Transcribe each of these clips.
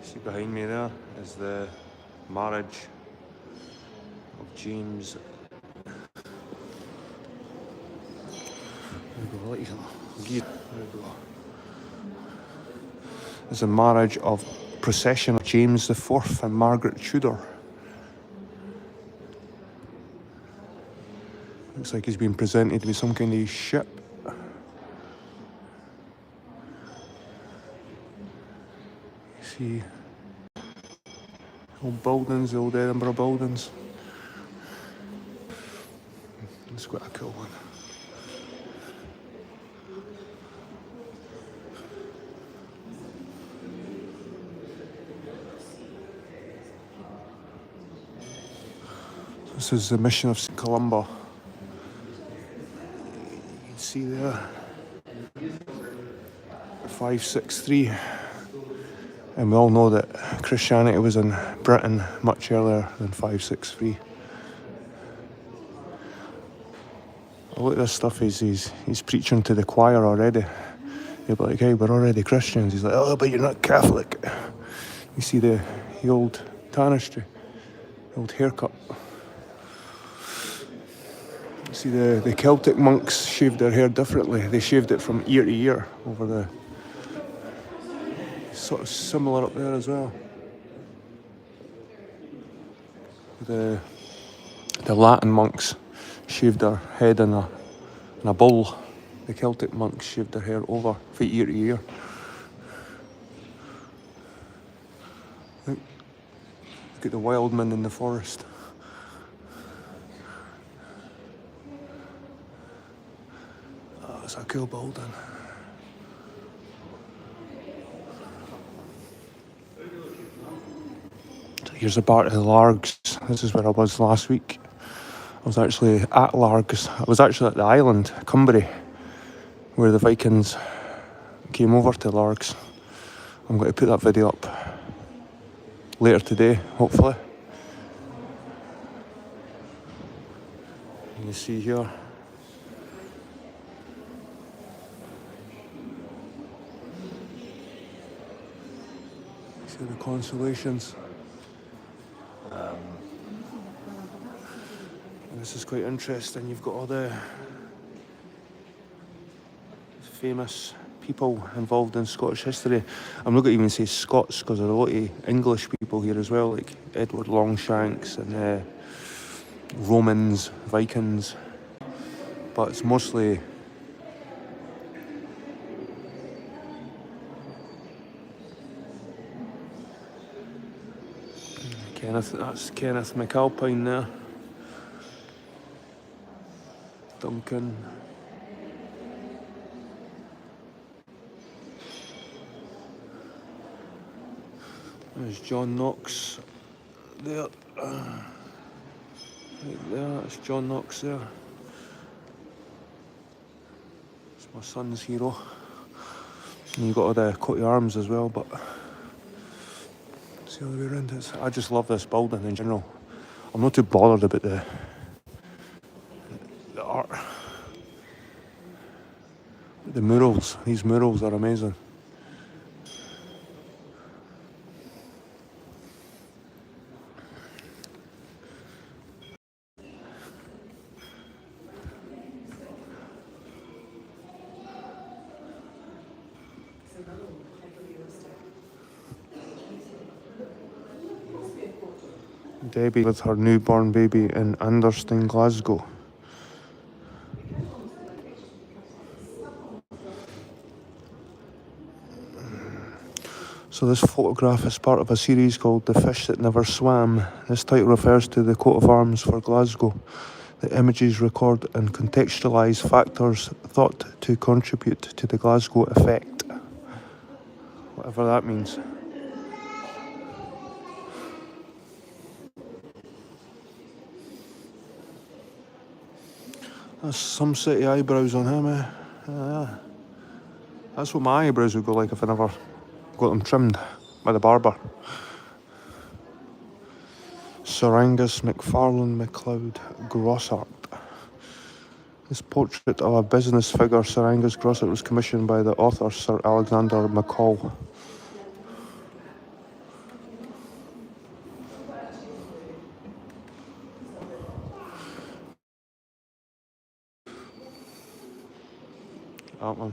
See behind me there is the marriage of James. There we go. It's a marriage of procession of James IV and Margaret Tudor. Looks like he's been presented with some kind of ship. You see old buildings, the old Edinburgh buildings. It's quite a cool one. This is the mission of St. Columba. You can see there, 563. And we all know that Christianity was in Britain much earlier than 563. Look at this stuff, he's preaching to the choir already. They'll be like, hey, we're already Christians. He's like, oh, but you're not Catholic. You see the old tanistry, the old haircut. You see the Celtic monks shaved their hair differently. They shaved it from ear to ear over the... Sort of similar up there as well. The Latin monks shaved their head in a bowl. The Celtic monks shaved their hair over from ear to ear. Look at the wild men in the forest. Oh, it's a cool building. Here's a part of the Largs. This is where I was last week. I was actually at Largs. I was actually at the island, Cumbria, where the Vikings came over to Largs. I'm going to put that video up later today, hopefully. You see here. See the constellations. This is quite interesting. You've got all the famous people involved in Scottish history. I'm not going to even say Scots because there are a lot of English people here as well, like Edward Longshanks and Romans, Vikings. But it's mostly that's Kenneth McAlpine there. Duncan. There's John Knox there. Right there, that's John Knox there. It's my son's hero. And you've got all the coat of arms as well, but see all the way around it. I just love this building in general. I'm not too bothered about the art. The murals, these murals are amazing. Debbie with her newborn baby in Anderston, Glasgow. So this photograph is part of a series called The Fish That Never Swam. This title refers to the coat of arms for Glasgow. The images record and contextualise factors thought to contribute to the Glasgow effect. Whatever that means. That's some city eyebrows on him, eh? That's what my eyebrows would go like if I never got them trimmed by the barber. Sir Angus MacFarlane MacLeod Grossart. This portrait of a business figure, Sir Angus Grossart, was commissioned by the author Sir Alexander Macaul. that one.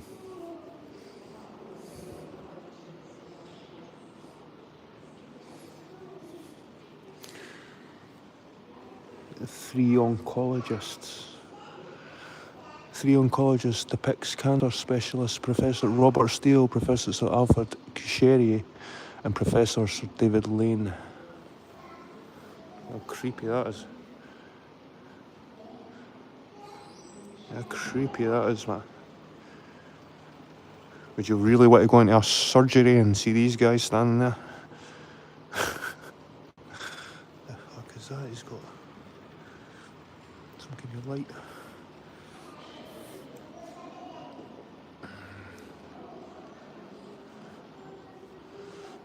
Three oncologists depicts cancer specialist Professor Robert Steele, Professor Sir Alfred Cusherie, and Professor Sir David Lane. How creepy that is. How creepy that is, man. Would you really want to go into a surgery and see these guys standing there? The fuck is that? He's got some kind of light.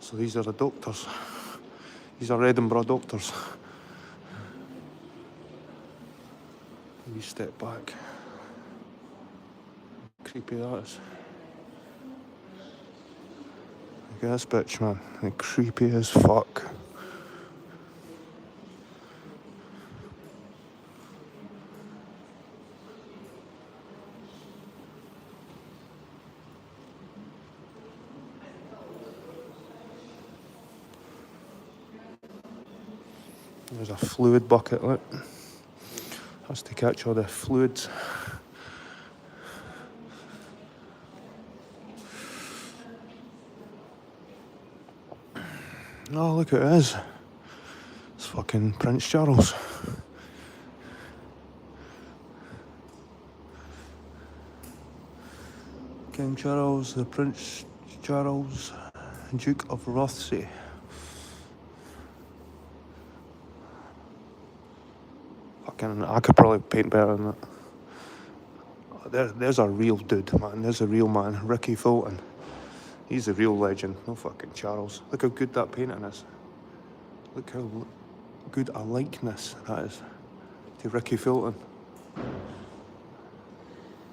So these are the doctors. These are Edinburgh doctors. You step back. Creepy that is. Look at this bitch, man. Like, creepy as fuck. There's a fluid bucket, look. Has to catch all the fluids. Oh, look at it is. It's fucking Prince Charles. King Charles, the Prince Charles, Duke of Rothesay. Fucking, I could probably paint better than that. There's a real dude, man. There's a real man. Ricky Fulton. He's a real legend. No fucking Charles. Look how good that painting is. Look how good a likeness that is to Ricky Fulton.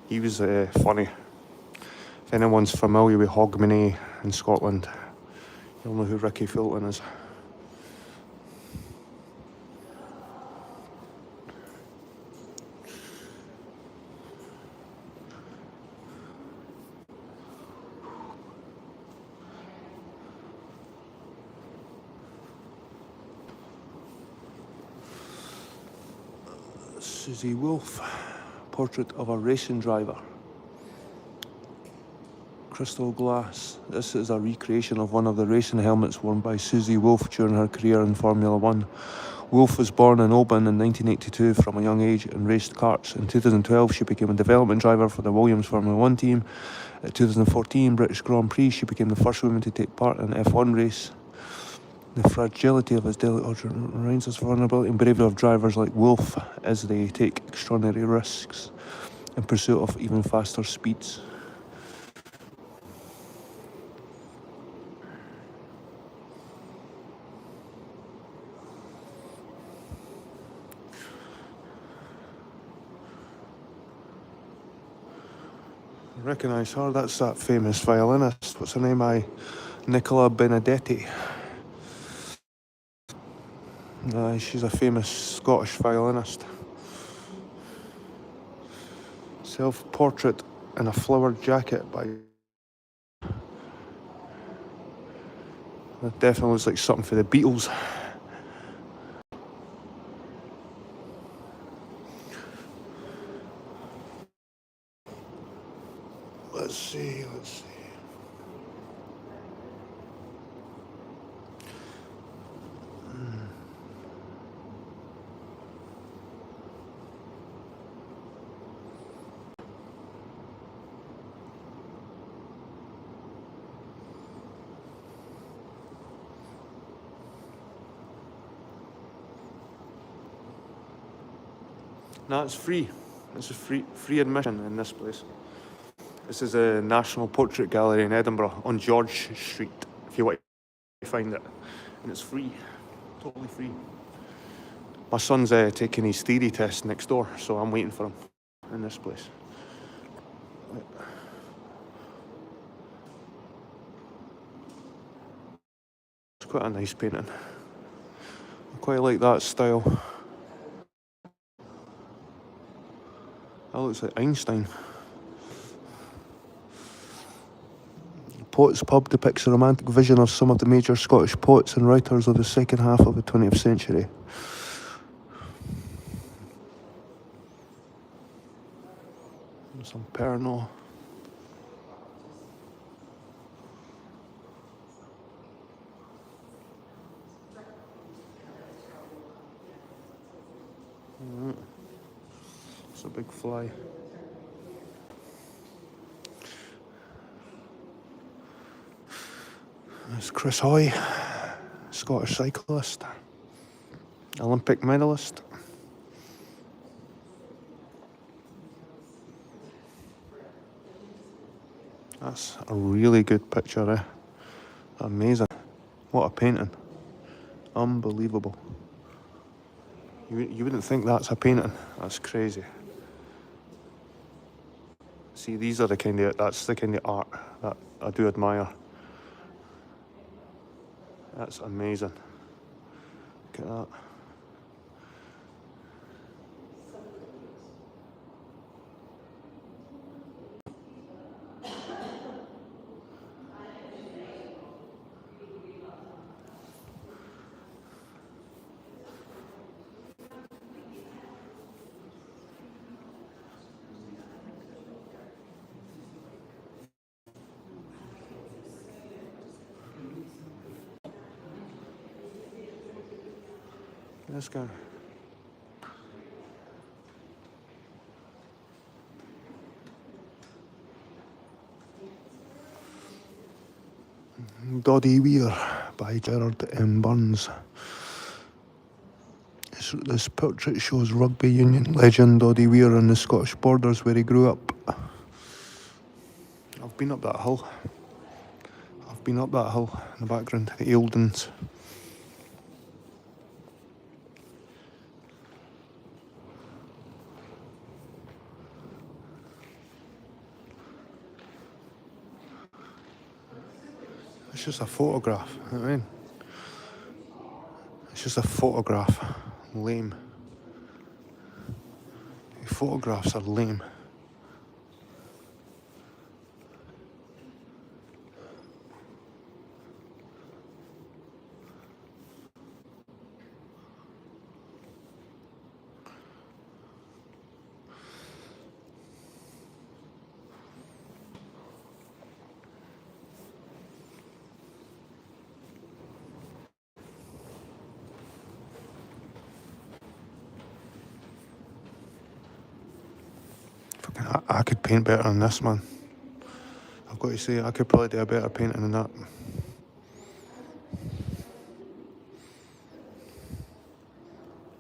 He was funny. If anyone's familiar with Hogmanay in Scotland, you'll know who Ricky Fulton is. Susie Wolfe, portrait of a racing driver. Crystal glass. This is a recreation of one of the racing helmets worn by Susie Wolfe during her career in Formula One. Wolfe was born in Oban in 1982 from a young age and raced karts. In 2012, she became a development driver for the Williams Formula One team. At 2014 British Grand Prix, she became the first woman to take part in an F1 race. The fragility of his daily order reminds us of vulnerability and bravery of drivers like Wolfe as they take extraordinary risks in pursuit of even faster speeds. I recognise her, that's that famous violinist. What's her name? Nicola Benedetti. She's a famous Scottish violinist. Self-portrait in a flowered jacket by... That definitely looks like something for the Beatles. Let's see. No, it's free. It's a free admission in this place. This is a National Portrait Gallery in Edinburgh on George Street, if you want to find it. And it's free. Totally free. My son's taking his theory test next door, so I'm waiting for him in this place. It's quite a nice painting. I quite like that style. That looks like Einstein. Poets pub depicts a romantic vision of some of the major Scottish poets and writers of the second half of the 20th century. Some Pernod. It's a big fly. There's Chris Hoy, Scottish cyclist, Olympic medalist. That's a really good picture, eh? Amazing. What a painting. Unbelievable. You wouldn't think that's a painting. That's crazy. See, these are that's the kind of art that I do admire. That's amazing. Look at that. This guy. Doddy Weir by Gerard M. Burns. This portrait shows rugby union legend Doddy Weir on the Scottish borders where he grew up. I've been up that hill. In the background, the Eildons. It's just a photograph, you know what I mean? It's just a photograph. Lame. Photographs are lame. I could paint better than this, man. I've got to say, I could probably do a better painting than that.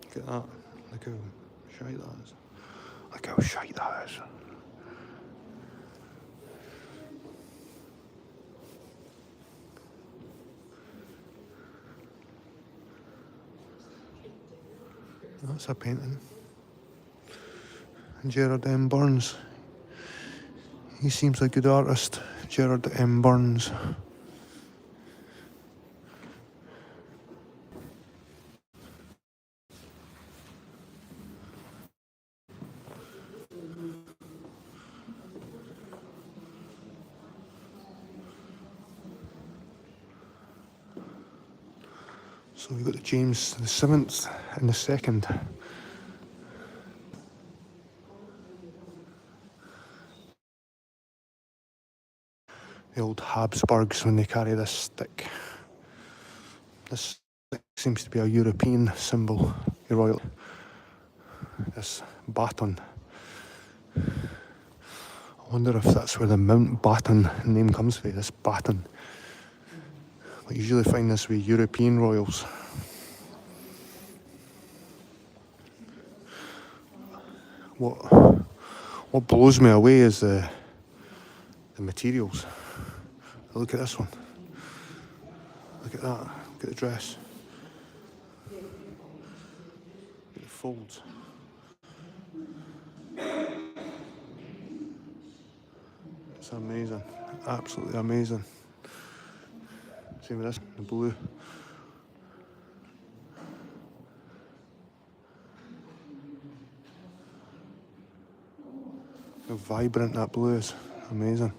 Look at that. Look how shite that is. Look how shite that is. That's a painting. Gerard M. Burns. He seems a good artist. Gerard M. Burns. So we've got the James the 7th and the 2nd. The old Habsburgs when they carry this stick. This stick seems to be a European symbol, the royal. This baton. I wonder if that's where the Mountbatten name comes from, this baton. I usually find this with European royals. What blows me away is the materials. Look at this one. Look at that. Look at the dress. Look at the folds. It's amazing. Absolutely amazing. Same with this, the blue. How vibrant that blue is. Amazing.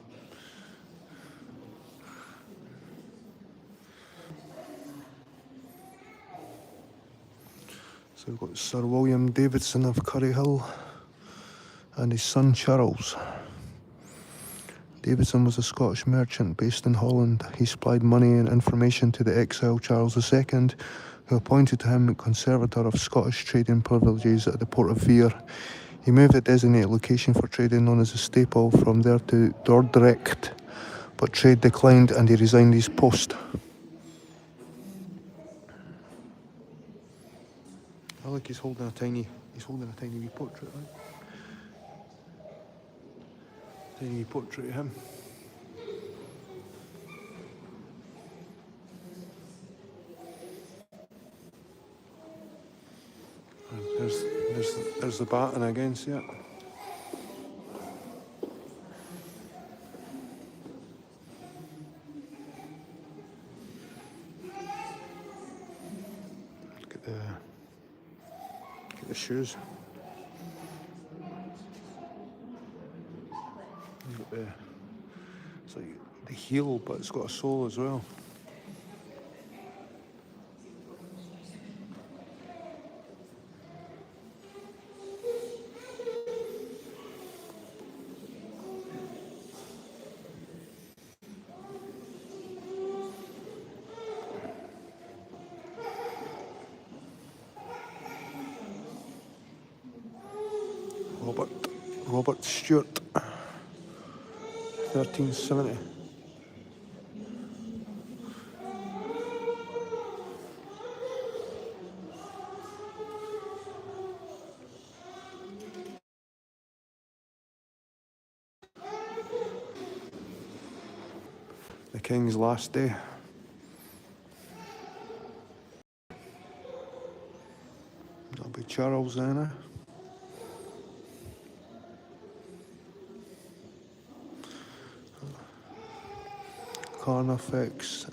So we've got Sir William Davidson of Curryhill and his son Charles. Davidson was a Scottish merchant based in Holland. He supplied money and information to the exile Charles II, who appointed him conservator of Scottish trading privileges at the port of Veer. He moved a designated location for trading known as the Staple from there to Dordrecht, but trade declined and he resigned his post. I like he's holding a tiny wee portrait, right? Tiny wee portrait of him. And there's the baton again, see it? Get the shoes. It's like the heel, but it's got a sole as well. Robert Stewart, 1370. The King's last day. That'll be Charles then, eh? Carnifex.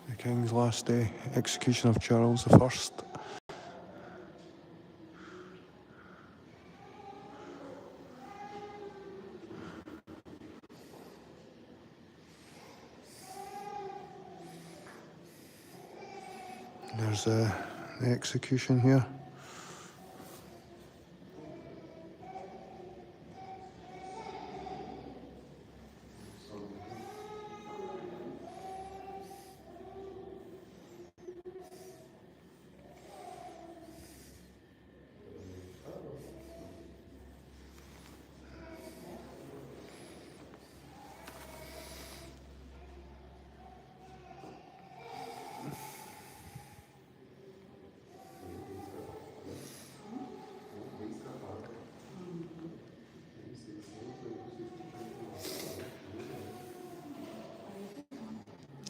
The King's last day. Execution of Charles I. There's the execution here.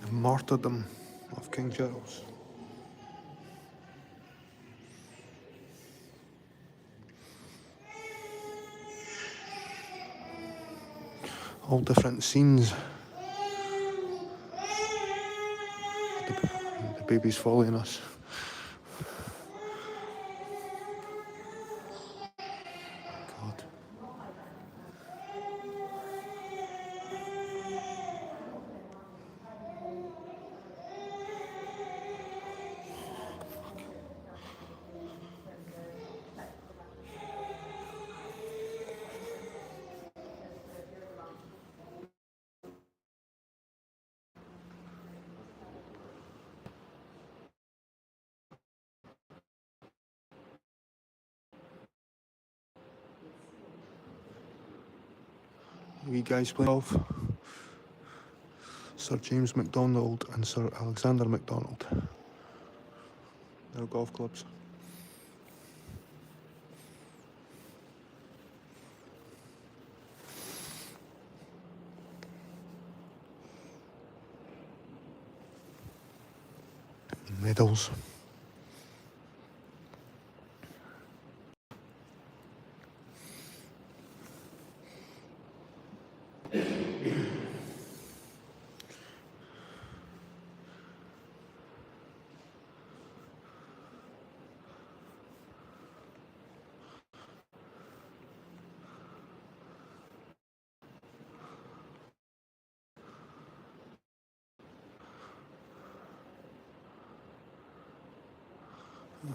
The martyrdom of King Charles. All different scenes. The baby's following us. God. You guys play golf? Sir James MacDonald and Sir Alexander MacDonald. They're golf clubs. Medals.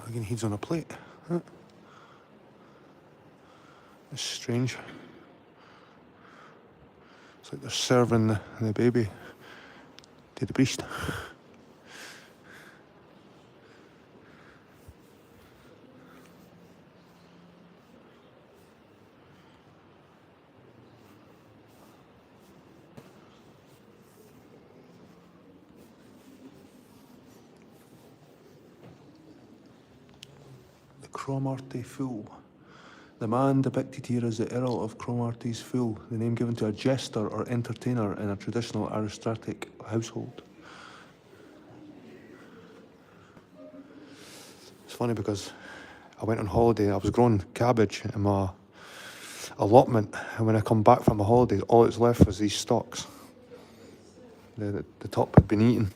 Again, he's on a plate. Huh? It's strange. It's like they're serving the baby to the priest. The Cromarty Fool. The man depicted here is the Earl of Cromarty's Fool, the name given to a jester or entertainer in a traditional aristocratic household. It's funny because I went on holiday, I was growing cabbage in my allotment, and when I come back from my holiday, all that's left was these stalks. The top had been eaten.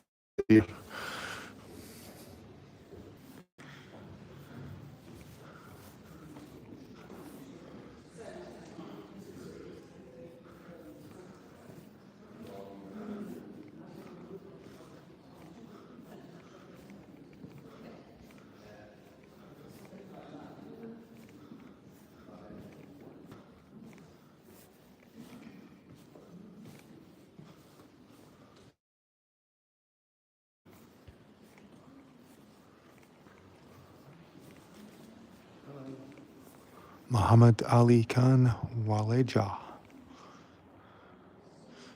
Muhammad Ali Khan Waleja.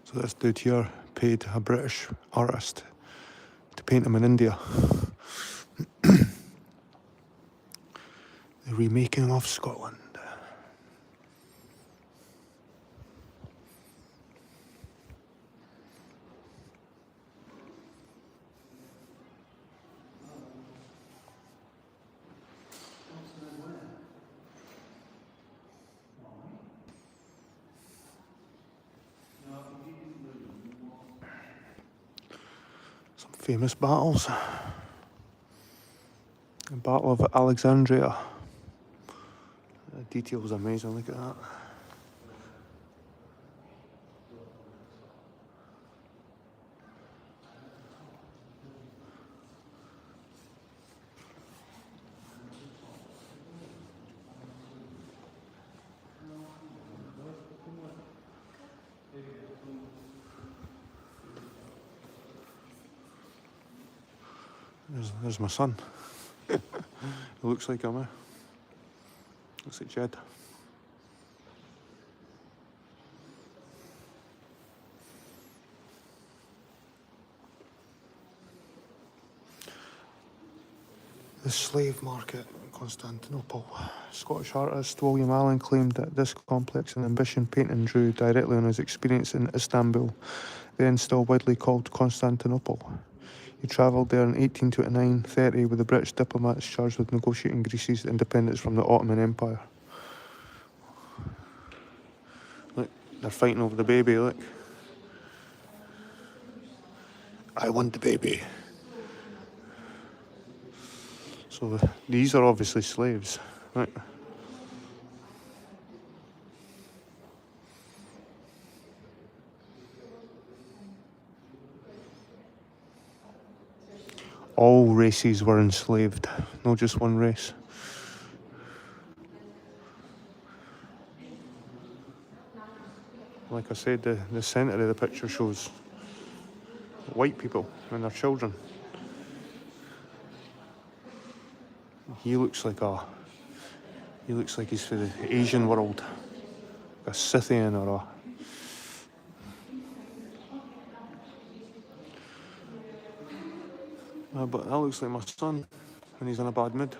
So this dude here paid a British artist to paint him in India. The remaking of Scotland. Some famous battles. The Battle of Alexandria. The detail's amazing, look at that. There's my son. He looks like him, eh? Looks like Jed. The slave market in Constantinople. Scottish artist William Allen claimed that this complex and ambitious painting drew directly on his experience in Istanbul, then still widely called Constantinople. He travelled there in 1829-30 with the British diplomats charged with negotiating Greece's independence from the Ottoman Empire. Look, they're fighting over the baby, look. I want the baby. So these are obviously slaves, right? All races were enslaved, not just one race. Like I said, the centre of the picture shows white people and their children. He looks like he's for the Asian world, a Scythian or a. But that looks like my son when he's in a bad mood.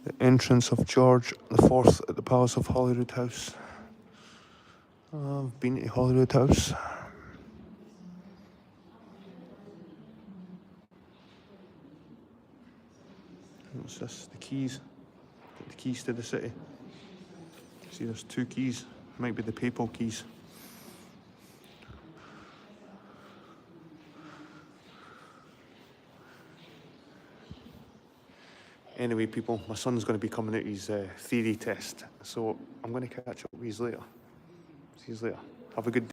The entrance of George IV at the Palace of Holyrood House. I've been to Holyrood House. What's this? The keys. Got the keys to the city. See, there's two keys. Might be the papal keys. Anyway, people, my son's going to be coming out his theory test, so I'm going to catch up with you later. See you later. Have a good day.